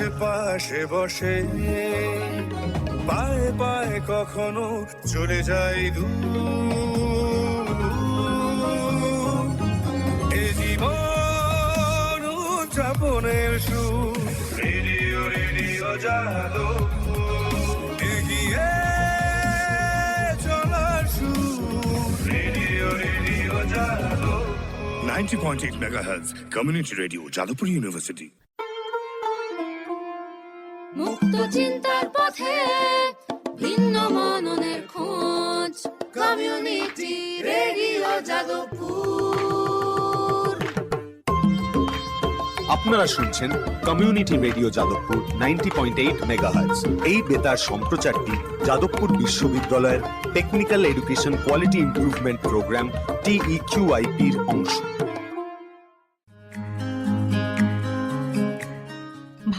আশেপাশে বসে পায়ে পায়ে কখনো চলে যায় দূর। এ জীবন উদযাপনের সুর, রেডিও রেডিও যাদবপুর, এগিয়ে চলার সুর, radio radio Jadavpur. 90.8 MHz community radio, Jadavpur university. মুক্ত চিন্তার পথে ভিন্ন মননের খোঁজ, কমিউনিটি রেডিও যাদবপুর। আপনারা শুনছেন কমিউনিটি রেডিও যাদবপুর 90.8 মেগাহার্টজ। এই বেতার সম্প্রচারটি যাদবপুর বিশ্ববিদ্যালয়ের technical education quality improvement programme TEQIP-র অংশ।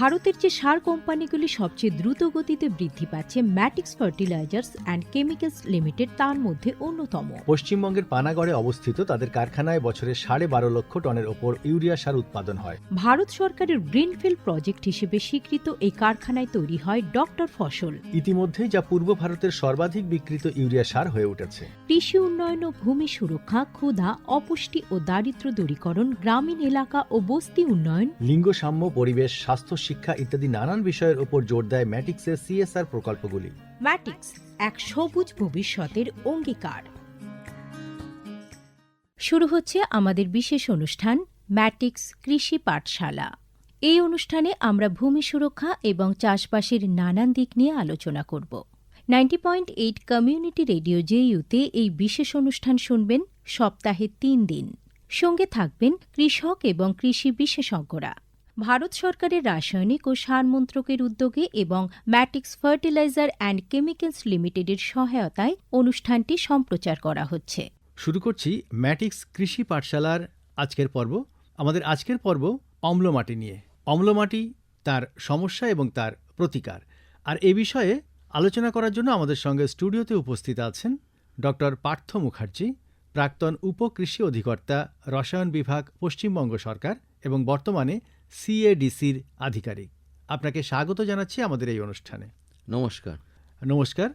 ভারতের যে সার কোম্পানিগুলি সবচেয়ে দ্রুত গতিতে বৃদ্ধি পাচ্ছে, ম্যাটিক্স ফার্টিলাইজার্স অ্যান্ড কেমিক্যালস লিমিটেড তার মধ্যে অন্যতম। পশ্চিমবঙ্গের পানাগড়ে অবস্থিত তাদের কারখানায় বছরে 12.5 লক্ষ টনের ওপর ইউরিয়া সার উৎপাদন হয়। ভারত সরকারের গ্রিনফিল্ড প্রজেক্ট হিসেবে স্বীকৃত এই কারখানায় তৈরি হয় ডক্টর ফসল। ইতিমধ্যে যা পূর্ব ভারতের সর্বাধিক বিক্রিত ইউরিয়া সার হয়ে উঠেছে। কৃষি উন্নয়ন ও ভূমি সুরক্ষা, ক্ষুধা, অপুষ্টি ও দারিদ্র্য দূরীকরণ, গ্রামীণ এলাকা ও বস্তি উন্নয়ন, লিঙ্গ সাম্য, পরিবেশ, স্বাস্থ্য, শিক্ষা ইত্যাদি নানান বিষয়ের উপর জোর দেয় ম্যাটিক্সের CSR প্রকল্পগুলি। ম্যাটিক্স এক সবুজ ভবিষ্যতের অঙ্গীকার। শুরু হচ্ছে আমাদের বিশেষ অনুষ্ঠান ম্যাটিক্স কৃষি পাঠশালা। এই অনুষ্ঠানে আমরা ভূমি সুরক্ষা এবং চাষবাসের নানান দিক নিয়ে আলোচনা করব। 90.8 কমিউনিটি রেডিও JU-তে এই বিশেষ অনুষ্ঠান শুনবেন সপ্তাহে 3 দিন। সঙ্গে থাকবেন কৃষক এবং কৃষি বিশেষজ্ঞরা। ভারত সরকারের রাসায়নিক ও সার মন্ত্রকের উদ্যোগে এবং ম্যাটিক্স ফার্টিলাইজার অ্যান্ড কেমিক্যালস লিমিটেডের সহায়তায় অনুষ্ঠানটি সম্প্রচার করা হচ্ছে। শুরু করছি ম্যাটিক্স কৃষি পাঠশালার আজকের পর্ব। আমাদের আজকের পর্ব অম্লমাটি নিয়ে। অম্লমাটি, তার সমস্যা এবং তার প্রতিকার। আর এ বিষয়ে আলোচনা করার জন্য আমাদের সঙ্গে স্টুডিওতে উপস্থিত আছেন ডক্টর পার্থ মুখার্জি, প্রাক্তন উপকৃষি অধিকর্তা, রসায়ন বিভাগ, পশ্চিমবঙ্গ সরকার এবং বর্তমানে CADC-র আধিকারিক। আপনাকে স্বাগত জানাচ্ছি আমাদের এই অনুষ্ঠানে। নমস্কার। নমস্কার।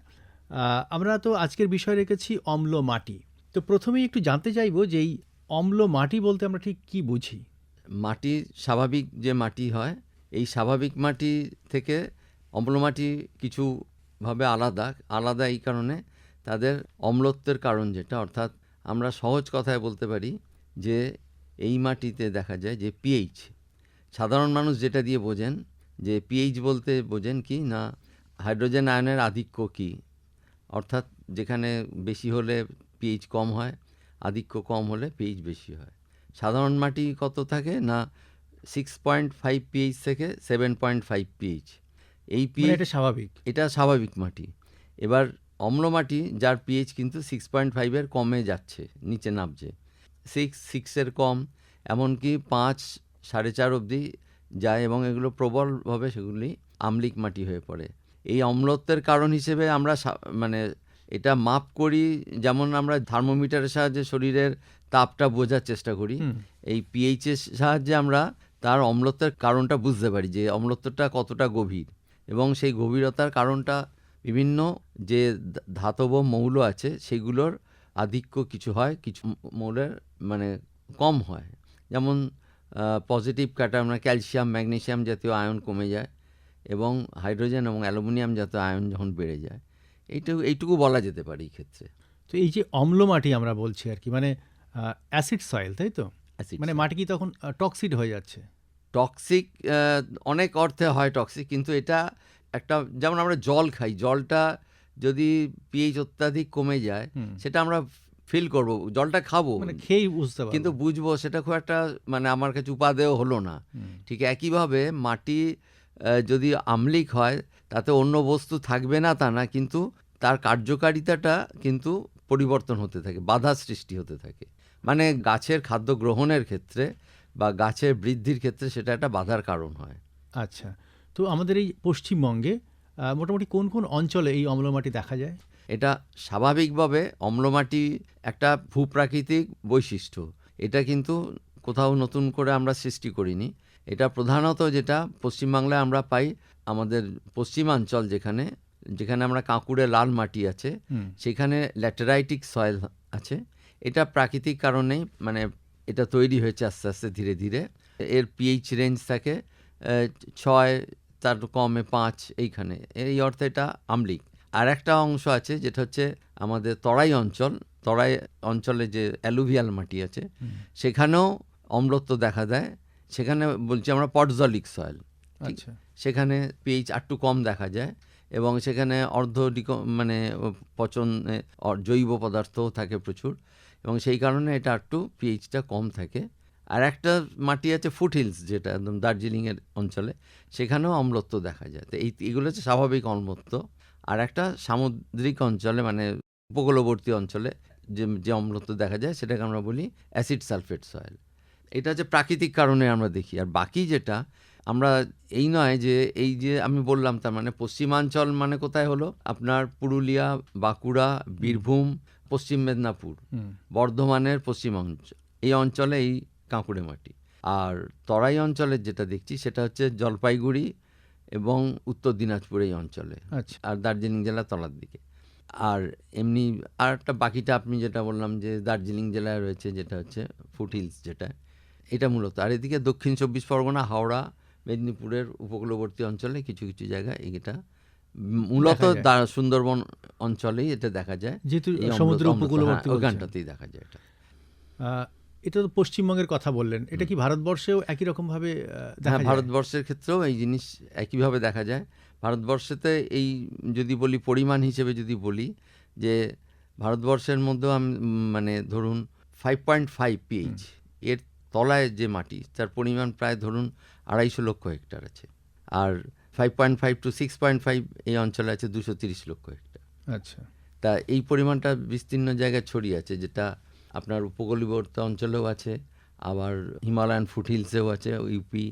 আমরা তো আজকের বিষয় রেখেছি অম্ল মাটি। তো প্রথমেই একটু জানতে চাইব যে এই অম্ল মাটি বলতে আমরা ঠিক কি বুঝি? মাটি স্বাভাবিক যে মাটি হয়, এই স্বাভাবিক মাটি থেকে অম্ল মাটি কিছুভাবে আলাদা এই কারণে তাদের অম্লত্বের কারণ যেটা, অর্থাৎ আমরা সহজ কথায় বলতে পারি যে এই মাটিতে দেখা যায় যে pH, সাধারণ মানুষ যেটা দিয়ে বোঝেন যে pH বলতে বোঝেন কি না, হাইড্রোজেন আয়নের আধিক্য কি, অর্থাৎ যেখানে বেশি হলে pH কম হয়, আধিক্য কম হলে pH বেশি হয়। সাধারণ মাটি কত থাকে না 6.5 pH থেকে 7.5 pH। এই pH এটা স্বাভাবিক মাটি। এবার অম্ল মাটি যার pH কিন্তু 6.5-এর কমে যাচ্ছে, নিচে নামছে, 6-এর কম, এমনকি 5, 4.5 অবধি যায় এবং এগুলো প্রবলভাবে সেগুলি আম্লিক মাটি হয়ে পড়ে। এই অম্লত্বের কারণ হিসেবে আমরা মানে এটা মাপ করি, যেমন আমরা থার্মোমিটারের সাহায্যে শরীরের তাপটা বোঝার চেষ্টা করি, এই pH-এর সাহায্যে আমরা তার অম্লত্বের কারণটা বুঝতে পারি যে অম্লত্বটা কতটা গভীর, এবং সেই গভীরতার কারণটা বিভিন্ন যে ধাতব মৌল আছে সেগুলোর আধিক্য কিছু হয়, কিছু মৌলের মানে কম হয়। যেমন পজিটিভ ক্যাটায়ন, ক্যালসিয়াম, ম্যাগনেসিয়াম জাতীয় আয়ন কমে যায় এবং হাইড্রোজেন এবং অ্যালুমিনিয়াম জাতীয় আয়ন যখন বেড়ে যায়, এইটুকু বলা যেতে পারে এই ক্ষেত্রে। তো এই যে অম্ল মাটি আমরা বলছি আর কি, মানে অ্যাসিড সয়েল, তাই তো? মানে মাটি কি তখন টক্সিড হয়ে যাচ্ছে? টক্সিক অনেক অর্থে হয় টক্সিক, কিন্তু এটা একটা, যেমন আমরা জল খাই, জলটা যদি pH অত্যাধিক কমে যায় সেটা আমরা ফিল করব, জলটা খাবো, মানে খেয়েই বুঝতে পারবো, কিন্তু বুঝবো সেটা খুব একটা মানে আমার কাছে উপাদেয় হলো না। ঠিক একইভাবে মাটি যদি আম্লিক হয়, তাতে অন্য বস্তু থাকবে না তা না, কিন্তু তার কার্যকারিতাটা কিন্তু পরিবর্তন হতে থাকে, বাধা সৃষ্টি হতে থাকে। মানে গাছের খাদ্য গ্রহণের ক্ষেত্রে বা গাছের বৃদ্ধির ক্ষেত্রে সেটা একটা বাধার কারণ হয়। আচ্ছা, তো আমাদের এই পশ্চিমবঙ্গে মোটামুটি কোন কোন অঞ্চলে এই অম্লমাটি দেখা যায়? এটা স্বাভাবিকভাবে অম্লমাটি একটা ভূপ্রাকৃতিক বৈশিষ্ট্য, এটা কিন্তু কোথাও নতুন করে আমরা সৃষ্টি করিনি। এটা প্রধানত যেটা পশ্চিমবাংলায় আমরা পাই, আমাদের পশ্চিমাঞ্চল যেখানে আমরা কাঁকুড়ে লাল মাটি আছে, সেখানে ল্যাটেরাইটিক সয়েল আছে। এটা প্রাকৃতিক কারণেই মানে এটা তৈরি হয়েছে আস্তে আস্তে ধীরে ধীরে। এর পিএইচ রেঞ্জ থাকে 6, তার কমে 5, এইখানে এই অর্থে এটা আম্লিক। আর একটা অংশ আছে যেটা হচ্ছে আমাদের তরাই অঞ্চলে যে অ্যালুভিয়াল মাটি আছে, সেখানেও অম্লত্ব দেখা দেয়। সেখানে বলছি আমরা পটজলিক সয়েল, আচ্ছা, সেখানে পিএইচ একটু কম দেখা যায় এবং সেখানে মানে পচন জৈব পদার্থও থাকে প্রচুর, এবং সেই কারণে এটা একটু পিএইচটা কম থাকে। আর একটা মাটি আছে ফুট হিলস, যেটা একদম দার্জিলিংয়ের অঞ্চলে, সেখানেও অম্লত্ব দেখা যায়। তো এইগুলো হচ্ছে স্বাভাবিক অম্লত্ব। আর একটা সামুদ্রিক অঞ্চলে মানে উপকূলবর্তী অঞ্চলে যে অম্লত্ব দেখা যায় সেটাকে আমরা বলি অ্যাসিড সালফেট সয়েল। এটা হচ্ছে প্রাকৃতিক কারণে আমরা দেখি। আর বাকি যেটা আমরা এই নয় যে এই যে আমি বললাম, তার মানে পশ্চিমাঞ্চল মানে কোথায় হলো আপনার পুরুলিয়া, বাঁকুড়া, বীরভূম, পশ্চিম মেদিনীপুর, বর্ধমানের পশ্চিমাঞ্চল, এই অঞ্চলে এই কাঁকুড়ে মাটি। আর তরাই অঞ্চলের যেটা দেখছি সেটা হচ্ছে জলপাইগুড়ি এবং উত্তর দিনাজপুর এই অঞ্চলে, আচ্ছা, আর দার্জিলিং জেলা তলার দিকে। আর এমনি আর একটা বাকিটা আপনি যেটা বললাম যে দার্জিলিং জেলায় রয়েছে যেটা হচ্ছে ফুট হিলস, যেটা এটা মূলত। আর এদিকে দক্ষিণ 24 পরগনা, হাওড়া, মেদিনীপুরের উপকূলবর্তী অঞ্চলে কিছু কিছু জায়গায় এটা মূলত সুন্দরবন অঞ্চলেই এটা দেখা যায়, যেহেতু এই সমুদ্র উপকূলবর্তী ওখানটাতেই দেখা যায় এটা। এটা তো পশ্চিমবঙ্গের কথা বললেন, এটা কি ভারতবর্ষেও একই রকম ভাবে দেখা যায়? ভারতবর্ষের ক্ষেত্রেও এই জিনিস একইভাবে দেখা যায়। ভারতবর্ষেতে এই যদি বলি পরিমাণ হিসেবে যদি বলি যে ভারতবর্ষের মধ্যেও আমি মানে ধরুন 5.5 পিএইচ এর তলায় যে মাটি, তার পরিমাণ প্রায় ধরুন 250 লক্ষ হেক্টর আছে। আর 5.5 to 6.5 এই অঞ্চলে আছে 230 লক্ষ হেক্টর। আচ্ছা, তা এই পরিমাণটা বিস্তীর্ণ জায়গায় ছড়িয়ে আছে, যেটা আপনার উপকূলবর্তী অঞ্চলেও আছে, আবার হিমালয়ান ফুট হিলসেও আছে, ইউপি,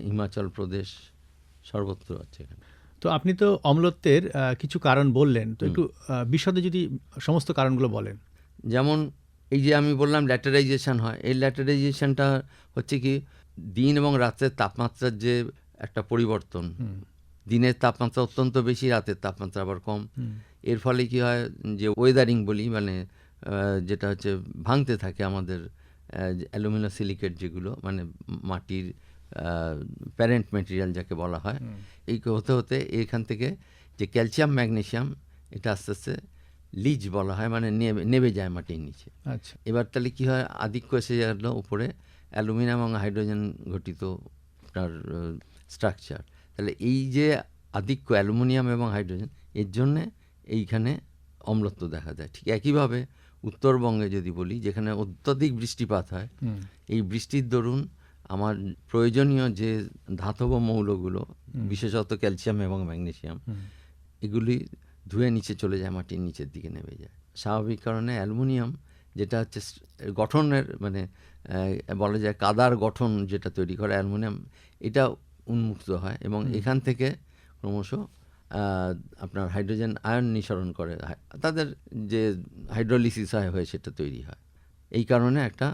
হিমাচল প্রদেশ, সর্বত্র আছে। তো আপনি তো অম্লত্বের কিছু কারণ বললেন, তো একটু বিশদে যদি সমস্ত কারণগুলো বলেন। যেমন এই যে আমি বললাম ল্যাটেরাইজেশন হয়, এই ল্যাটেরাইজেশনটা হচ্ছে কি দিন এবং রাতের তাপমাত্রার যে একটা পরিবর্তন। দিনের তাপমাত্রা অত্যন্ত বেশি, রাতের তাপমাত্রা আবার কম। এর ফলে কি হয় যে ওয়েদারিং বলি, মানে যেটা হচ্ছে ভাঙতে থাকে আমাদের অ্যালুমিনিয়াম সিলিকেট, যেগুলো মানে মাটির প্যারেন্ট ম্যাটেরিয়াল যাকে বলা হয়। এই হতে হতে এখান থেকে যে ক্যালসিয়াম, ম্যাগনেসিয়াম, এটা আস্তে আস্তে লিচ বলা হয়, মানে নেবে যায় মাটির নিচে। আচ্ছা, এবার তাহলে কি হয়, আধিক্য এসে গেল উপরে অ্যালুমিনিয়াম এবং হাইড্রোজেন ঘটিত আপনার স্ট্রাকচার। তাহলে এই যে আধিক্য অ্যালুমিনিয়াম এবং হাইড্রোজেন, এর জন্যে এইখানে অম্লত্ব দেখা যায়। ঠিক একইভাবে উত্তরবঙ্গে যদি বলি, যেখানে অত্যধিক বৃষ্টিপাত হয়, এই বৃষ্টির দরুন আমার প্রয়োজনীয় যে ধাতব মৌলগুলো, বিশেষত ক্যালসিয়াম এবং ম্যাগনেসিয়াম, এগুলি ধুয়ে নিচে চলে যায়, মাটির নিচের দিকে নেমে যায়। স্বাভাবিক কারণে অ্যালুমিনিয়াম যেটা হচ্ছে গঠনের মানে বলা যায় কাদার গঠন যেটা তৈরি করে অ্যালুমিনিয়াম, এটা উন্মুক্ত হয় এবং এখান থেকে ক্রমশ আপনার হাইড্রোজেন আয়ন নিঃসরণ করে, তাদের যে হাইড্রোলিসিস হয়ে সেটা তৈরি হয়। এই কারণে একটা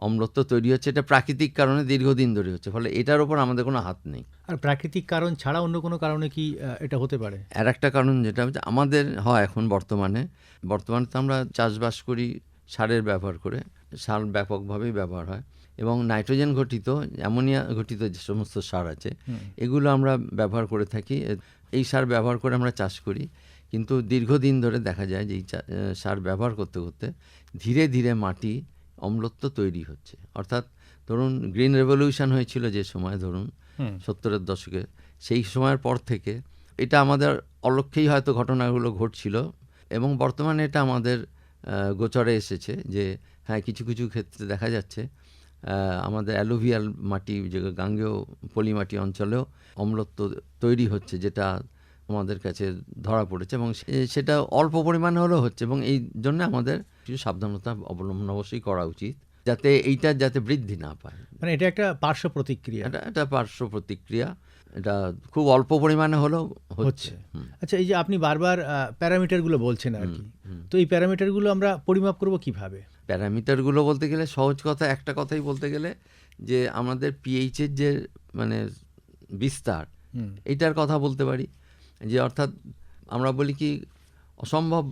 অম্লত্ব তৈরি হচ্ছে। এটা প্রাকৃতিক কারণে দীর্ঘদিন ধরে হচ্ছে, ফলে এটার উপর আমাদের কোনো হাত নেই। আর প্রাকৃতিক কারণ ছাড়া অন্য কোনো কারণে কি এটা হতে পারে? আর একটা কারণ যেটা হচ্ছে আমাদের হয় এখন বর্তমানে তো আমরা চাষবাস করি সারের ব্যবহার করে, সার ব্যাপকভাবেই ব্যবহার হয় এবং নাইট্রোজেন ঘটিত, অ্যামোনিয়া ঘটিত যে সমস্ত সার আছে, এগুলো আমরা ব্যবহার করে থাকি। এই সার ব্যবহার করে আমরা চাষ করি, কিন্তু দীর্ঘদিন ধরে দেখা যায় যে এই সার ব্যবহার করতে করতে ধীরে ধীরে মাটি অম্লত্ব তৈরি হচ্ছে। অর্থাৎ ধরুন গ্রিন রেভলিউশন হয়েছিল যে সময়, ধরুন 70-এর দশকে, সেই সময়ের পর থেকে এটা আমাদের অলক্ষ্যেই হয়তো ঘটনাগুলো ঘটছিল এবং বর্তমানে এটা আমাদের গোচরে এসেছে যে হ্যাঁ, কিছু কিছু ক্ষেত্রে দেখা যাচ্ছে আমাদের অ্যালুভিয়াল মাটি, যে গাঙ্গেয় পলিমাটি অঞ্চলেও অম্লত্ব তৈরি হচ্ছে, যেটা আমাদের কাছে ধরা পড়েছে এবং সেটা অল্প পরিমাণে হলেও হচ্ছে। এবং এই জন্য আমাদের কিছু সাবধানতা অবলম্বন অবশ্যই করা উচিত, যাতে এইটা যাতে বৃদ্ধি না পায়। মানে এটা একটা পার্শ্ব প্রতিক্রিয়া। এটা পার্শ্ব প্রতিক্রিয়া, এটা খুব অল্প পরিমাণে হলেও হচ্ছে। আচ্ছা, এই যে আপনি বারবার প্যারামিটারগুলো বলছেন আর কি, তো এই প্যারামিটারগুলো আমরা পরিমাপ করব কিভাবে? প্যারামিটারগুলো বলতে গেলে সহজ কথা, একটা কথাই বলতে গেলে যে আমাদের পিএইচের যে মানে বিস্তার, এইটার কথা বলতে পারি। যে অর্থাৎ আমরা বলি কি অসম্ভব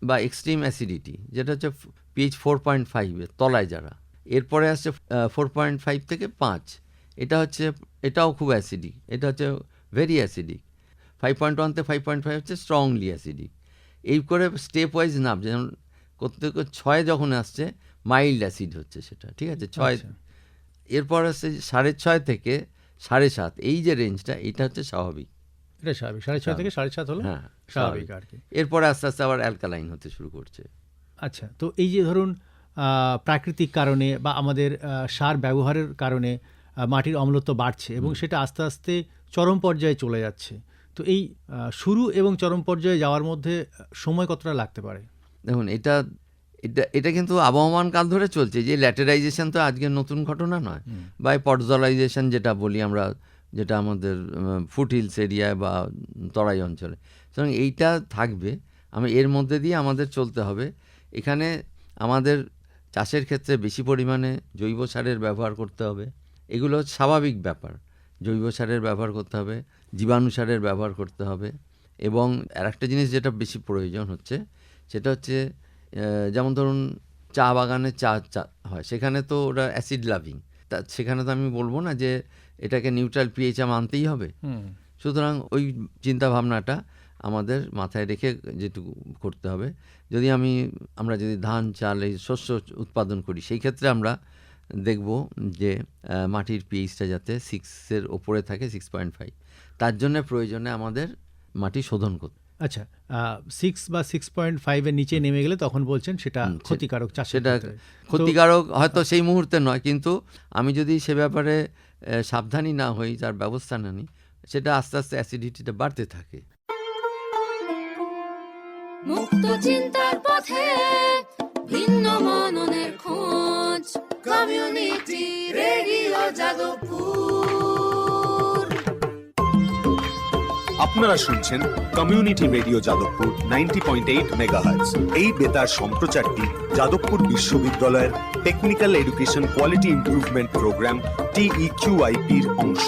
বা এক্সট্রিম অ্যাসিডিটি, যেটা হচ্ছে পিএইচ 4.5-এর তলায় যারা, এরপরে আসছে 4.5 থেকে 5, এটাও খুব অ্যাসিডিক, এটা হচ্ছে ভেরি অ্যাসিডিক। 5.1 থেকে 5.5 হচ্ছে স্ট্রংলি অ্যাসিডিক। এই করে স্টেপ ওয়াইজ নাম, যেমন করতে 6 যখন আসছে মাইল্ড অ্যাসিড হচ্ছে সেটা, ঠিক আছে 6। এরপর আসছে 6.5 থেকে 7.5, এই যে রেঞ্জটা, এটা হচ্ছে স্বাভাবিক। এটা স্বাভাবিক, 6.5 থেকে 7.5 হলো হ্যাঁ, স্বাভাবিক আর কি। এরপরে আস্তে আস্তে আবার অ্যালকালাইন হতে শুরু করছে। আচ্ছা, তো এই যে ধরুন প্রাকৃতিক কারণে বা আমাদের সার ব্যবহারের কারণে মাটির অম্লত্ব বাড়ছে এবং সেটা আস্তে আস্তে চরম পর্যায়ে চলে যাচ্ছে, তো এই শুরু এবং চরম পর্যায়ে যাওয়ার মধ্যে সময় কতটা লাগতে পারে? দেখুন, এটা এটা এটা কিন্তু আবহমান কাল ধরে চলছে। যে ল্যাটেরাইজেশন তো আজকের নতুন ঘটনা নয়, বা পডজলাইজেশন যেটা বলি আমরা, যেটা আমাদের ফুট হিলস এরিয়ায় বা তরাই অঞ্চলে, সুতরাং এইটা থাকবে। এর মধ্যে দিয়ে আমাদের চলতে হবে। এখানে আমাদের চাষের ক্ষেত্রে বেশি পরিমাণে জৈব সারের ব্যবহার করতে হবে, এগুলো স্বাভাবিক ব্যাপার। জৈব সারের ব্যবহার করতে হবে, জীবাণু সারের ব্যবহার করতে হবে, এবং আরেকটা জিনিস যেটা বেশি প্রয়োজন হচ্ছে সেটা হচ্ছে যেমন ধরুন চা বাগানে চা হয়, সেখানে তো ওরা অ্যাসিড লাভিং, সেখানে তো আমি বলবো না যে এটাকে নিউট্রাল পিএইচ মানতেই হবে। সুতরাং ওই চিন্তা ভাবনাটা আমাদের মাথায় রেখে যেটুকু করতে হবে। যদি আমরা যদি ধান, চাল, এই শস্য উৎপাদন করি, সেই ক্ষেত্রে আমরা দেখব যে মাটির পিএইচটা যাতে 6-এর ওপরে থাকে, 6.5, তার জন্য প্রয়োজনে আমাদের মাটি শোধন করতে। আচ্ছা, 6 বা 6.5-এর নিচে নেমে গেলে তখন বলছেন সেটা ক্ষতিকারক, সেটা ক্ষতিকারক হয়তো সেই মুহূর্তে নয়, কিন্তু আমি যদি সে ব্যাপারে সাবধানী না হই, তার ব্যবস্থা না নিই, সেটা আস্তে আস্তে অ্যাসিডিটিটা বাড়তে থাকে। মুক্ত চিন্তার পথে ভিন্ন মননের খোঁজ, কমিউনিটি রেডিও যাদবপুর। আপনারা শুনছেন কমিউনিটি রেডিও যাদবপুর 90.8 মেগাহার্টজ। এই বেতার সম্প্রচারটি যাদবপুর বিশ্ববিদ্যালয়ের technical education quality improvement programme TEQIP-র অংশ।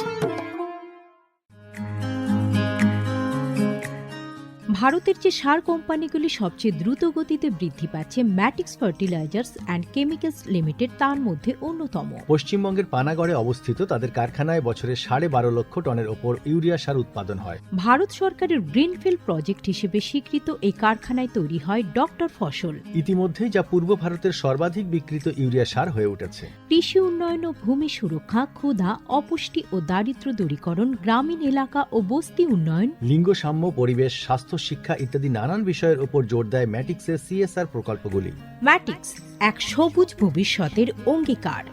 ভারতের যে সার কোম্পানিগুলি সবচেয়ে দ্রুত গতিতে বৃদ্ধি পাচ্ছে, ম্যাটিক্স ফার্টিলাইজার্স অ্যান্ড কেমিক্যালস লিমিটেড তার মধ্যে অন্যতম। পশ্চিমবঙ্গের পানাগড়ে অবস্থিত তাদের কারখানায় বছরে 12.5 লক্ষ টনের ওপর ইউরিয়া সার উৎপাদন হয়। ভারত সরকারের গ্রিনফিল্ড প্রজেক্ট হিসেবে স্বীকৃত এই কারখানায় তৈরি হয় ডক্টর ফসল। ইতিমধ্যে যা পূর্ব ভারতের সর্বাধিক বিক্রিত ইউরিয়া সার হয়ে উঠেছে। কৃষি উন্নয়ন ও ভূমি সুরক্ষা, ক্ষুধা, অপুষ্টি ও দারিদ্র্য দূরীকরণ, গ্রামীণ এলাকা ও বস্তি উন্নয়ন, লিঙ্গ সাম্য, পরিবেশ, স্বাস্থ্য, শিক্ষা ইত্যাদি নানান বিষয়ের উপর জোর দেয় ম্যাটিক্সের CSR প্রকল্পগুলি। ম্যাটিক্স এক সবুজ ভবিষ্যতের অঙ্গীকার।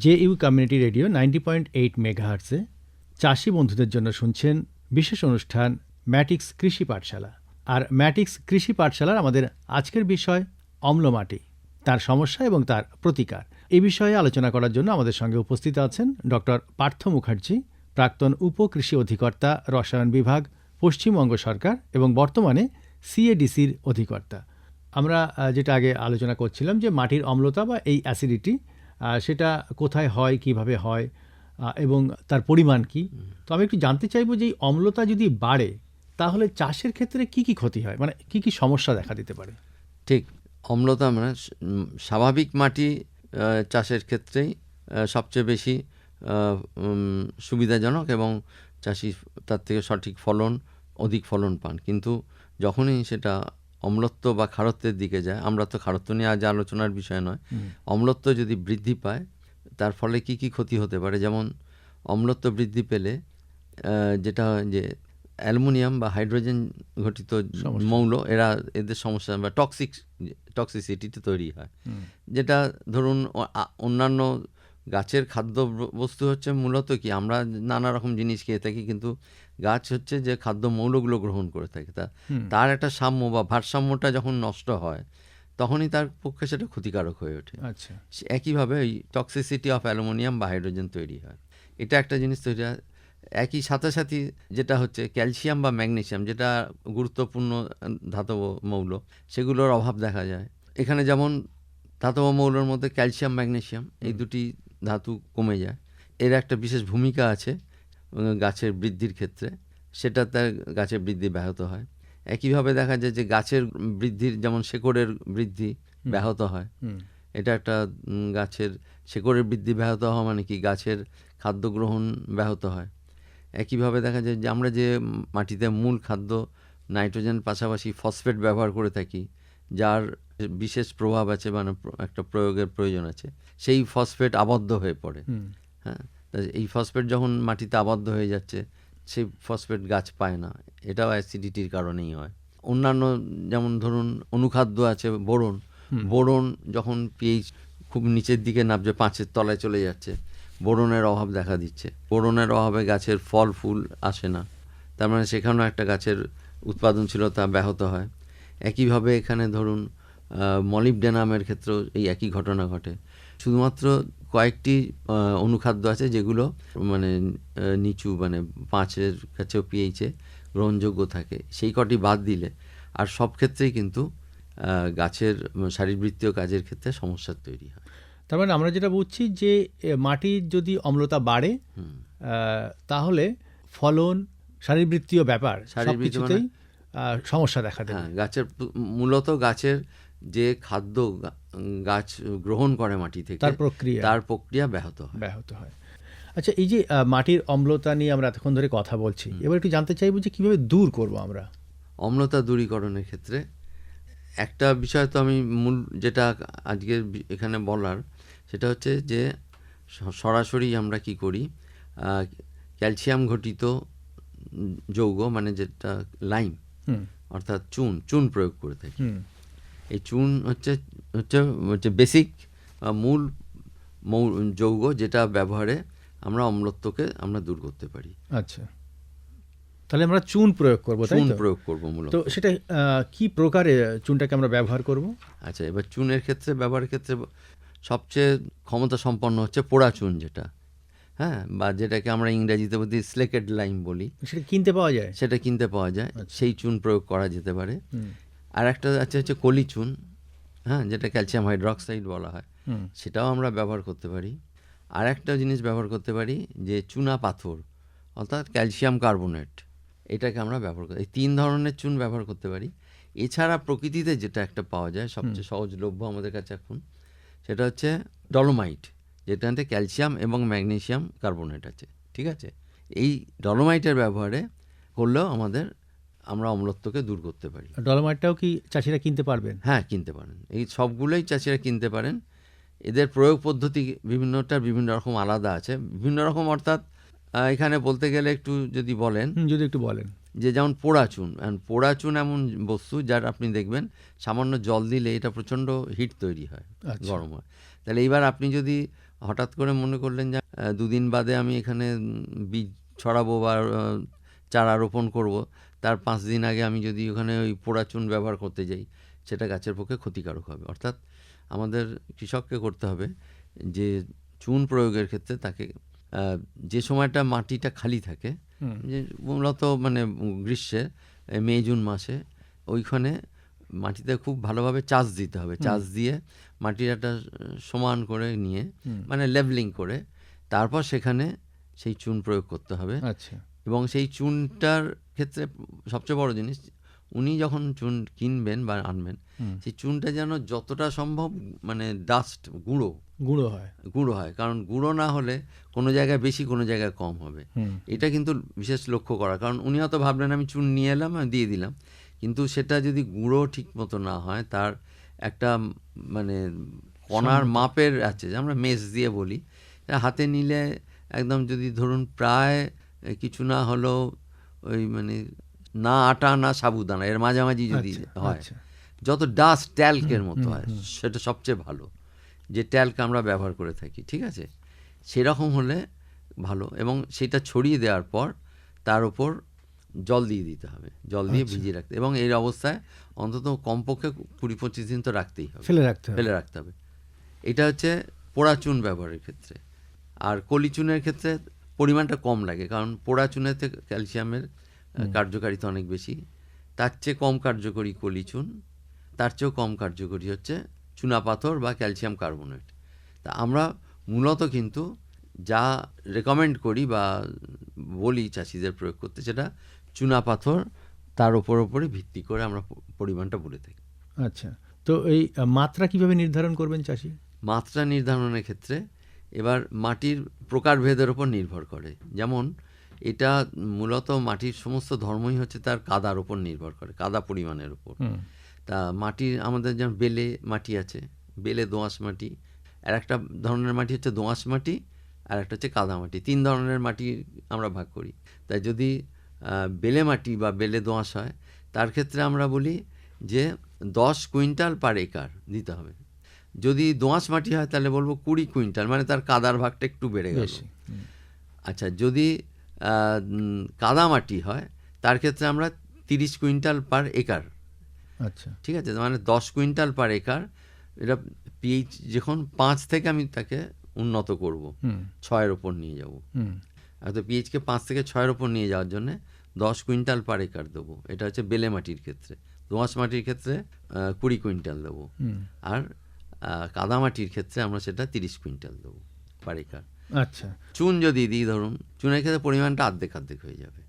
JU কমিউনিটি রেডিও 90.8 মেগাহার্টজে চাষি বন্ধুদের জন্য শুনছেন বিশেষ অনুষ্ঠান ম্যাটিক্স কৃষি পাঠশালা। আর ম্যাটিক্স কৃষি পাঠশালার আমাদের আজকের বিষয় অম্ল মাটি, তার সমস্যা এবং তার প্রতিকার। এই বিষয়ে আলোচনা করার জন্য আমাদের সঙ্গে উপস্থিত আছেন ডক্টর পার্থ মুখার্জি, প্রাক্তন উপকৃষি অধিকর্তা, রসায়ন বিভাগ, পশ্চিমবঙ্গ সরকার, এবং বর্তমানে CADC-র অধিকর্তা। আমরা যেটা আগে আলোচনা করছিলাম যে মাটির অম্লতা বা এই অ্যাসিডিটি, সেটা কোথায় হয়, কিভাবে হয়, এবং তার পরিমাণ কি। তো আমি একটু জানতে চাইবো যে এই অম্লতা যদি বাড়ে তাহলে চাষের ক্ষেত্রে কি কি ক্ষতি হয়, মানে কি কি সমস্যা দেখা দিতে পারে? ঠিক, অম্লতা মানে স্বাভাবিক মাটি চাষের ক্ষেত্রেই সবচেয়ে বেশি সুবিধাজনক, এবং চাষি তার থেকে সঠিক ফলন, অধিক ফলন পান। কিন্তু যখনই সেটা অম্লত্ব বা খারত্বের দিকে যায়, আমরা তো খারত্ব নিয়ে আজ আলোচনার বিষয় নয়, অম্লত্ব যদি বৃদ্ধি পায় তার ফলে কি কি ক্ষতি হতে পারে। যেমন অম্লত্ব বৃদ্ধি পেলে যেটা যে অ্যালুমিনিয়াম বা হাইড্রোজেন ঘটিত মৌল, এদের সমস্যা বা টক্সিসিটিতে তৈরি হয়। যেটা ধরুন অন্যান্য গাছের খাদ্য বস্তু হচ্ছে মূলত কি, আমরা নানা রকম জিনিস খেয়ে থাকি, কিন্তু গাছ হচ্ছে যে খাদ্য মৌলগুলো গ্রহণ করে থাকে, তার একটা সাম্য বা ভারসাম্যটা যখন নষ্ট হয় তখনই তার পক্ষে সেটা ক্ষতিকারক হয়ে ওঠে। আচ্ছা, একইভাবে এই টক্সিসিটি অফ অ্যালুমিনিয়াম বা হাইড্রোজেন তৈরি হয়। এটা একটা জিনিস তৈরি হয়। একই সাথে যেটা হচ্ছে ক্যালসিয়াম বা ম্যাগনেসিয়াম, যেটা গুরুত্বপূর্ণ ধাতব মৌল, সেগুলোর অভাব দেখা যায়। এখানে যেমন ধাতব মৌলের মধ্যে ক্যালসিয়াম ম্যাগনেসিয়াম এই দুটি ধাতু কমে যায়। এর একটা বিশেষ ভূমিকা আছে গাছের বৃদ্ধির ক্ষেত্রে, সেটা তার গাছের বৃদ্ধি ব্যাহত হয়। একইভাবে দেখা যায় যে গাছের বৃদ্ধির যেমন শেকড়ের বৃদ্ধি ব্যাহত হয়। এটা একটা গাছের শেকড়ের বৃদ্ধি ব্যাহত হওয়া মানে কি, গাছের খাদ্য গ্রহণ ব্যাহত হয়। একইভাবে দেখা যায় যে আমরা যে মাটিতে মূল খাদ্য নাইট্রোজেন পাশাপাশি ফসফেট ব্যবহার করে থাকি, যার বিশেষ প্রভাব আছে, মানে একটা প্রয়োগের প্রয়োজন আছে, সেই ফসফেট আবদ্ধ হয়ে পড়ে। হ্যাঁ, এই ফসফেট যখন মাটিতে আবদ্ধ হয়ে যাচ্ছে, সেই ফসফেট গাছ পায় না। এটাও অ্যাসিডিটির কারণেই হয়। অন্যান্য যেমন ধরুন অনুখাদ্য আছে, বোরন। বোরন যখন পিএইচ খুব নিচের দিকে নামছে, 5-এর তলায় চলে যাচ্ছে, বোরনের অভাব দেখা দিচ্ছে। বোরনের অভাবে গাছের ফল ফুল আসে না, তার মানে সেখানেও একটা গাছের উৎপাদনশীলতা ব্যাহত হয়। একইভাবে এখানে ধরুন মলিবডেনামের ক্ষেত্রেও এই একই ঘটনা ঘটে। শুধুমাত্র কয়েকটি অনুখাদ্য আছে যেগুলো মানে নিচু, মানে 5-এর কাছেও পিএইচে গ্রহণযোগ্য থাকে, সেই কটি বাদ দিলে আর সব ক্ষেত্রেই কিন্তু গাছের শারীরবৃত্তীয় কাজের ক্ষেত্রে সমস্যা তৈরি হয়। তার মানে আমরা যেটা বুঝছি যে মাটির যদি অম্লতা বাড়ে তাহলে ফলন, শারীরবৃত্তীয় ব্যাপার সবকিছুতেই সমস্যা দেখা দেবে। হ্যাঁ, গাছের মূলত গাছের যে খাদ্য গাছ গ্রহণ করে মাটি থেকে, তার প্রক্রিয়া ব্যাহত হয়। আচ্ছা, এই যে মাটির অম্লতা নিয়ে আমরা এতক্ষণ ধরে কথা বলছি, এবার একটু জানতে চাইবো যে কিভাবে দূর করব আমরা অম্লতা দূরীকরণের ক্ষেত্রে। একটা বিষয় তো আমি মূল যেটা আজকে এখানে বলার, সেটা হচ্ছে যে সরাসরি আমরা কি করি, ক্যালসিয়াম ঘটিত যৌগ, মানে যেটা লাইম অর্থাৎ চুন প্রয়োগ করে থাকি। এই চুন হচ্ছে বেসিক মূল যৌগ, যেটা ব্যবহারে আমরা অম্লত্বকে আমরা দূর করতে পারি। আচ্ছা, তাহলে আমরা চুন প্রয়োগ করব, চুন প্রয়োগ করবো মূলত। তো সেটা কি প্রকারে চুনটাকে আমরা ব্যবহার করব? আচ্ছা, এবার চুনের ক্ষেত্রে ব্যবহারের ক্ষেত্রে সবচেয়ে ক্ষমতা সম্পন্ন হচ্ছে পোড়া চুন, যেটা হ্যাঁ, বা যেটাকে আমরা ইংরেজিতে বলি স্লেকেড লাইম বলি। সেটা কিনতে পাওয়া যায়? সেটা কিনতে পাওয়া যায়, সেই চুন প্রয়োগ করা যেতে পারে। আর একটা হচ্ছে কলি চুন, হ্যাঁ, যেটা ক্যালসিয়াম হাইড্রক্সাইড বলা হয়, সেটাও আমরা ব্যবহার করতে পারি। আর একটা জিনিস ব্যবহার করতে পারি যে চুনা পাথর, অর্থাৎ ক্যালসিয়াম কার্বনেট, এটাকে আমরা ব্যবহার করি। এই 3 ধরনের চুন ব্যবহার করতে পারি। এছাড়া প্রকৃতিতে যেটা একটা পাওয়া যায় সবচেয়ে সহজলভ্য আমাদের কাছে এখন, সেটা হচ্ছে ডলোমাইট, যেটাতে ক্যালসিয়াম এবং ম্যাগনেসিয়াম কার্বনেট আছে। ঠিক আছে, এই ডলোমাইটের ব্যবহারে করলেও আমরা অম্লত্বকে দূর করতে পারি। ডলোমাইটটাও কি চাষিরা কিনতে পারবেন? হ্যাঁ, কিনতে পারেন। এই সবগুলোই চাষিরা কিনতে পারেন। এদের প্রয়োগ পদ্ধতি বিভিন্ন রকম আলাদা আছে, বিভিন্ন রকম, অর্থাৎ এখানে বলতে গেলে একটু যদি একটু বলেন যে যেমন পোড়া চুন এমন বস্তু যার আপনি দেখবেন সামান্য জল দিলে এটা প্রচণ্ড হিট তৈরি হয়, গরম হয়। তাহলে এইবার আপনি যদি হঠাৎ করে মনে করলেন যে 2 দিন বাদে আমি এখানে বীজ ছড়াবো বা চারা রোপণ করব, তার 5 দিন আগে আমি যদি ওখানে ওই পোড়া চুন ব্যবহার করতে যাই, সেটা গাছের পক্ষে ক্ষতিকারক হবে। অর্থাৎ আমাদের কৃষককে করতে হবে যে চুন প্রয়োগের ক্ষেত্রে তাকে যে সময়টা মাটিটা খালি থাকে, যে মূলত মানে গ্রীষ্মে মে জুন মাসে, ওইখানে মাটিতে খুব ভালোভাবে চাষ দিতে হবে। চাষ দিয়ে মাটির একটা সমান করে নিয়ে, মানে লেভেলিং করে, তারপর সেখানে সেই চুন প্রয়োগ করতে হবে। আচ্ছা, এবং সেই চুনটার ক্ষেত্রে সবচেয়ে বড় জিনিস, উনি যখন চুন কিনবেন বা আনবেন, সেই চুনটা যেন যতটা সম্ভব মানে ডাস্ট, গুঁড়ো হয়। কারণ গুঁড়ো না হলে কোনো জায়গায় বেশি, কোনো জায়গায় কম হবে। এটা কিন্তু বিশেষ লক্ষ্য করা, কারণ উনি হয়তো ভাবলেন আমি চুন নিয়ে এলাম, আমি দিয়ে দিলাম, কিন্তু সেটা যদি গুঁড়ো ঠিক মতো না হয়, তার একটা মানে কণার মাপের আছে, আমরা মেস দিয়ে বলি, হাতে নিলে একদম যদি ধরুন প্রায় কিছু না হলেও ওই মানে না আটা না সাবুদানা, এর মাঝামাঝি যদি হয়, যত ডাস্ট ট্যাল্কের মতো হয়, সেটা সবচেয়ে ভালো, যে ট্যাল্ক আমরা ব্যবহার করে থাকি। ঠিক আছে, সেরকম হলে ভালো। এবং সেটা ছড়িয়ে দেওয়ার পর তার উপর জল দিয়ে দিতে হবে, জল দিয়ে ভিজিয়ে রাখতে, এবং এই অবস্থায় অন্তত কমপক্ষে 20-25 দিন তো রাখতেই হবে, ফেলে রাখতে হবে। এটা হচ্ছে পোড়া চুন ব্যবহারের ক্ষেত্রে। আর কলি চুনের ক্ষেত্রে পরিমাণটা কম লাগে, কারণ পোড়া চুনেতে ক্যালসিয়ামের কার্যকারিতা অনেক বেশি। তার চেয়ে কম কার্যকরী কলি চুন, তার চেয়েও কম কার্যকরী হচ্ছে চুনাপাথর বা ক্যালসিয়াম কার্বনেট। তা আমরা মূলত কিন্তু যা রেকমেন্ড করি বা বলি চাষিদের প্রয়োগ করতে, সেটা চুনাপাথর, তার ওপরে ভিত্তি করে আমরা পরিমাণটা বলে থাকি। আচ্ছা, তো এই মাত্রা কিভাবে নির্ধারণ করবেন চাষি? মাত্রা নির্ধারণের ক্ষেত্রে এবার মাটির প্রকারভেদের ওপর নির্ভর করে। যেমন এটা মূলত মাটির সমস্ত ধর্মই হচ্ছে তার কাদার ওপর নির্ভর করে, কাদা পরিমাণের উপর। তা মাটির আমাদের যেমন বেলে মাটি আছে, বেলে দোআঁশ মাটি, আর একটা ধরনের মাটি হচ্ছে দোআঁশ মাটি, আর একটা হচ্ছে কাদা মাটি। 3 ধরনের মাটি আমরা ভাগ করি। তাই যদি বেলে মাটি বা বেলে দোআঁশ হয়, তার ক্ষেত্রে আমরা বলি যে 10 কুইন্টাল পার একর দিতে হবে। যদি দোআঁশ মাটি হয় তাহলে বলবো 20 কুইন্টাল, মানে তার কাদার ভাগটা একটু বেড়ে গেল। আচ্ছা, যদি কাদা মাটি হয় তার ক্ষেত্রে আমরা 30 কুইন্টাল পার একর। আচ্ছা, ঠিক আছে, মানে 10 কুইন্টাল পার একর। এটা পিএইচ যখন 5 থেকে আমি তাকে উন্নত করব, 6-এর ওপর নিয়ে যাব। তো পিএইচকে 5 থেকে 6-এর ওপর নিয়ে যাওয়ার জন্য 10 কুইন্টাল পার একর দেবো। এটা হচ্ছে বেলে মাটির ক্ষেত্রে। দোআঁশ মাটির ক্ষেত্রে 20 কুইন্টাল দেবো, আর কাদা মাটির ক্ষেত্রে আমরা সেটা 30 কুইন্টাল দেবো পার একর। আচ্ছা, চুন যদি দিই, ধরুন চুনের ক্ষেত্রে পরিমাণটা অর্ধেক হয়ে যাবে।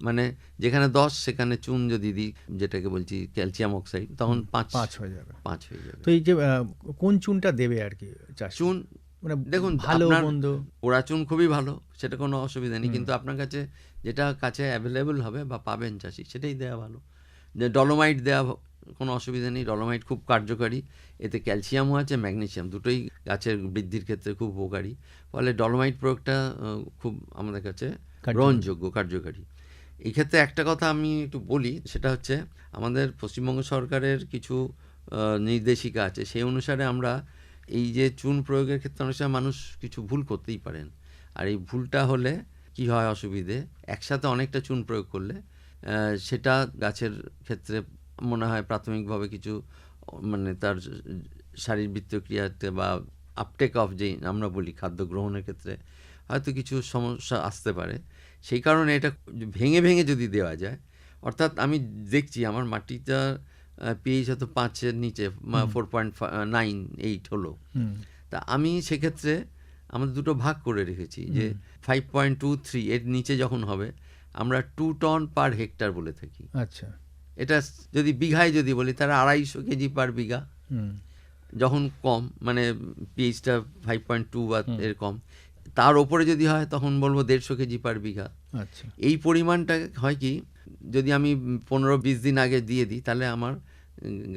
মানে যেখানে 10 সেখানে চুন যদি দিই, যেটাকে বলছি ক্যালসিয়াম অক্সাইড, তখন 5 হয়ে যাবে। 5 হয়ে যাবে। তো এই যে কোন চুনটা দেবে আর কি চাষি? চুন মানে দেখুন, ভালো আপনার মন্দ? পোড়া চুন খুবই ভালো, সেটা কোনো অসুবিধা নেই, কিন্তু আপনার কাছে যেটা কাছে অ্যাভেলেবল হবে বা পাবেন চাষি, সেটাই দেওয়া ভালো। যে ডলোমাইট দেওয়া কোনো অসুবিধা নেই, ডলোমাইট খুব কার্যকারী। এতে ক্যালসিয়ামও আছে, ম্যাগনেসিয়াম, দুটোই গাছের বৃদ্ধির ক্ষেত্রে খুব উপকারী। ফলে ডলোমাইট প্রয়োগটা খুব আমাদের কাছে গ্রহণযোগ্য, কার্যকারী। এই ক্ষেত্রে একটা কথা আমি একটু বলি, সেটা হচ্ছে আমাদের পশ্চিমবঙ্গ সরকারের কিছু নির্দেশিকা আছে, সেই অনুসারে আমরা এই যে চুন প্রয়োগের ক্ষেত্রে অনেক সময় মানুষ কিছু ভুল করতেই পারেন। আর এই ভুলটা হলে কি হয় অসুবিধে, একসাথে অনেকটা চুন প্রয়োগ করলে সেটা গাছের ক্ষেত্রে মনে হয় প্রাথমিকভাবে কিছু মানে তার শারীরবৃত্তীয় ক্রিয়াতে বা আপটেক অফ যে আমরা বলি খাদ্য গ্রহণের ক্ষেত্রে হয়তো কিছু সমস্যা আসতে পারে। সেই কারণে এটা ভেঙে ভেঙে যদি দেওয়া যায়, অর্থাৎ আমি দেখছি আমার মাটিটা পিএইচ হয়তো 5-এর নিচে 4.98 হলো, তা আমি সেক্ষেত্রে আমাদের দুটো ভাগ করে রেখেছি যে 5.23 এর নিচে যখন হবে আমরা 2 টন পার হেক্টর বলে থাকি। আচ্ছা, এটা যদি বিঘায় যদি বলি তারা 250 কেজি পার বিঘা। যখন কম মানে পিএইচটা 5.2 বা এর কম, তার ওপরে যদি হয় তখন বলবো 150 কেজি পার বিঘা। আচ্ছা, এই পরিমাণটা হয় কি, যদি আমি 15-20 দিন আগে দিয়ে দিই তাহলে আমার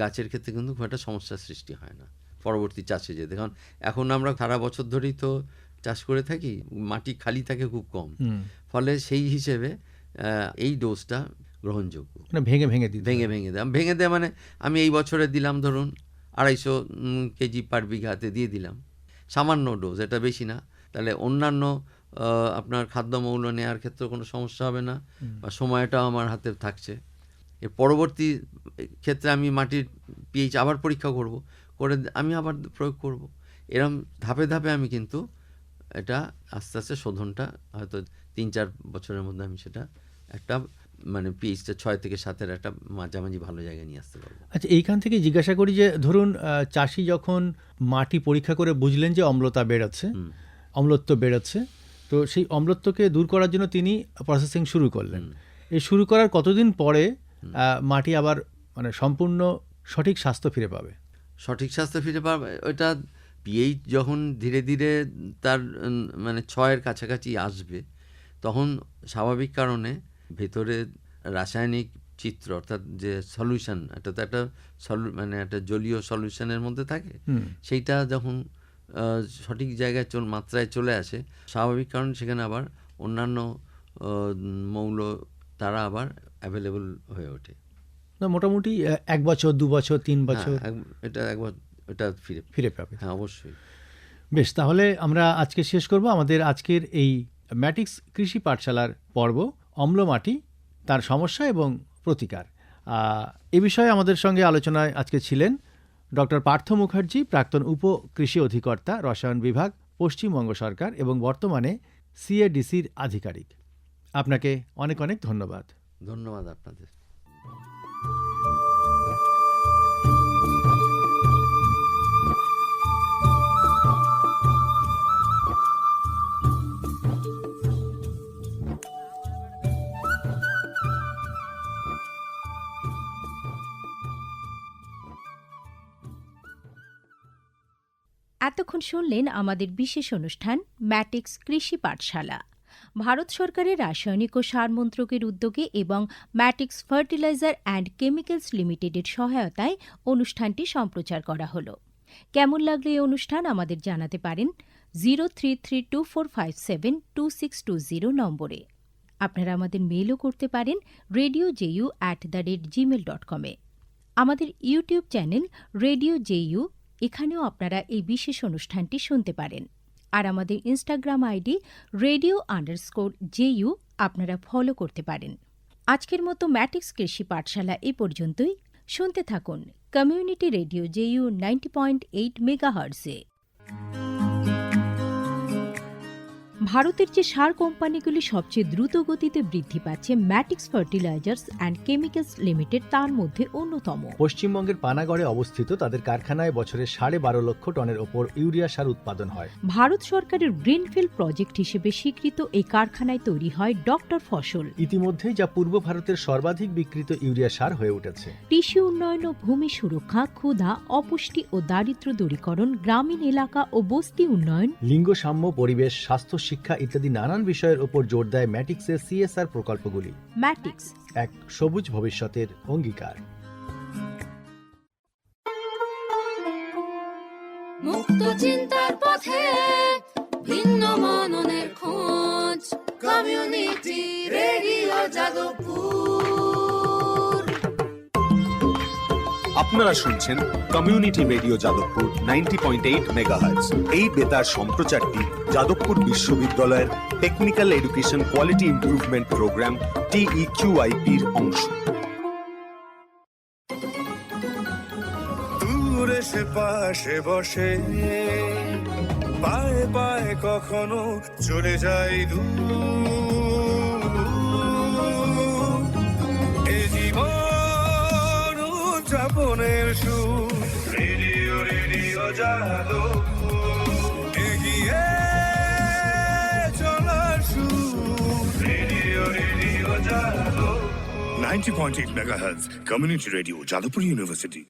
গাছের ক্ষেত্রে কিন্তু খুব একটা সমস্যার সৃষ্টি হয় না পরবর্তী চাষে যেতে। কারণ এখন আমরা সারা বছর ধরেই তো চাষ করে থাকি, মাটি খালি থাকে খুব কম, ফলে সেই হিসেবে এই ডোজটা গ্রহণযোগ্য। মানে ভেঙে ভেঙে দিই, ভেঙে দেয় মানে আমি এই বছরে দিলাম ধরুন 250 কেজি পার বিঘাতে দিয়ে দিলাম, সামান্য ডোজ, এটা বেশি না। তাহলে অন্যান্য আপনার খাদ্যমৌল নেওয়ার ক্ষেত্রে কোনো সমস্যা হবে না, বা সময়টাও আমার হাতে থাকছে। এর পরবর্তী ক্ষেত্রে আমি মাটির পিএইচ আবার পরীক্ষা করে আমি আবার প্রয়োগ করব। এরম ধাপে ধাপে আমি কিন্তু এটা আস্তে আস্তে শোধনটা হয়তো 3-4 বছরের মধ্যে আমি সেটা একটা মানে পিএইচটা 6 থেকে 7-এর একটা মাঝামাঝি ভালো জায়গায় নিয়ে আসতে পারবো। আচ্ছা, এইখান থেকে জিজ্ঞাসা করি যে ধরুন চাষি যখন মাটি পরীক্ষা করে বুঝলেন যে অম্লত্ব বেরোচ্ছে, তো সেই অম্লত্বকে দূর করার জন্য তিনি প্রসেসিং শুরু করলেন। এই শুরু করার কতদিন পরে মাটি আবার মানে সম্পূর্ণ সঠিক স্বাস্থ্য ফিরে পাবে? সঠিক স্বাস্থ্য ফিরে পাবে ওইটা পিএইচ যখন ধীরে ধীরে তার মানে 6-এর কাছাকাছি আসবে, তখন স্বাভাবিক কারণে ভেতরে রাসায়নিক চিত্র অর্থাৎ যে সলিউশন, এটা তো একটা মানে একটা জলীয় সলিউশনের মধ্যে থাকে, সেইটা যখন সঠিক জায়গায় মাত্রায় চলে আসে, স্বাভাবিক কারণে সেখানে আবার অন্যান্য মৌল তারা আবার অ্যাভেলেবল হয়ে ওঠে। না, মোটামুটি 1 বছর 2 বছর 3 বছর এটা একবার এটা ফিরে পাবে। হ্যাঁ, অবশ্যই। বেশ, তাহলে আমরা আজকে শেষ করব আমাদের আজকের এই ম্যাটিক্স কৃষি পাঠশালার পর্ব, অম্ল মাটি, তার সমস্যা এবং প্রতিকার। এ বিষয়ে আমাদের সঙ্গে আলোচনায় আজকে ছিলেন ডক্টর পার্থ মুখার্জি, প্রাক্তন উপ কৃষি অধিকর্তা, রসায়ন বিভাগ, পশ্চিমবঙ্গ সরকার, এবং বর্তমানে সিএডিসির আধিকারিক। আপনাকে অনেক অনেক ধন্যবাদ। ধন্যবাদ আপনাদের। এতক্ষণ শুনলেন আমাদের বিশেষ অনুষ্ঠান ম্যাটিক্স কৃষি পাঠশালা। ভারত সরকারের রাসায়নিক ও সার মন্ত্রকের উদ্যোগে এবং ম্যাটিক্স ফার্টিলাইজার অ্যান্ড কেমিক্যালস লিমিটেডের সহায়তায় অনুষ্ঠানটি সম্প্রচার করা হলো। কেমন লাগলো এই অনুষ্ঠান আমাদের জানাতে পারেন 0332457262 নম্বরে। আপনারা আমাদের মেইলও করতে পারেন radioju@gmail.com এ। আমাদের ইউটিউব চ্যানেল রেডিও জেইউ, এখানেও আপনারা এই বিশেষ অনুষ্ঠানটি শুনতে পারেন। আর আমাদের ইনস্টাগ্রাম আইডি radio_JU আপনারা ফলো করতে পারেন। আজকের মতো ম্যাটিক্স কৃষি পাঠশালা এই পর্যন্তই। শুনতে থাকুন কমিউনিটি রেডিও জেইউ 90.8 মেগাহার্টজে। ভারতের যে সার কোম্পানিগুলি সবচেয়ে দ্রুত গতিতে বৃদ্ধি পাচ্ছে ম্যাটিক্স ফার্টিলাইজার্স অ্যান্ড কেমিক্যালস লিমিটেড তার মধ্যে অন্যতম। পশ্চিমবঙ্গের পানাগড়ে অবস্থিত তাদের কারখানায় বছরে 12.5 লক্ষ টনের ওপর ইউরিয়া সার উৎপাদন হয়। ভারত সরকারের গ্রিনফিল্ড প্রজেক্ট হিসেবে স্বীকৃত এই কারখানায় তৈরি হয় ডক্টর ফসল। ইতিমধ্যেই যা পূর্ব ভারতের সর্বাধিক বিক্রিত ইউরিয়া সার হয়ে উঠেছে। কৃষি উন্নয়ন ও ভূমি সুরক্ষা, ক্ষুধা, অপুষ্টি ও দারিদ্র্য দূরীকরণ, গ্রামীণ এলাকা ও বস্তি উন্নয়ন, লিঙ্গ সাম্য, পরিবেশ, স্বাস্থ্য, শিক্ষা ইত্যাদি নানান বিষয়ের উপর জোর দেয় ম্যাটিক্সের সিএসআর প্রকল্পগুলি। ম্যাটিক্স এক সবুজ ভবিষ্যতের অঙ্গীকার। মুক্ত চিন্তার পথে ভিন্ন মননের খোঁজ, কমিউনিটি রেডিও যাদবপুর। আপনারা শুনছেন কমিউনিটি রেডিও যাদবপুর 90.8 মেগাহার্টজ। এই বেতার সম্প্রচারটি যাদবপুর বিশ্ববিদ্যালয়ের technical education quality improvement programme TEQIP-র অংশ। দূরে সে পাশে বসে পায়ে পায়ে কখনো চলে যায় দূর। এ জীবন উদযাপনের সুর, রেডিও রেডিও যাদবপুর। এগিয়ে চলার সুর, radio radio Jadavpur. 90.8 megahertz, Community Radio, Jadavpur University.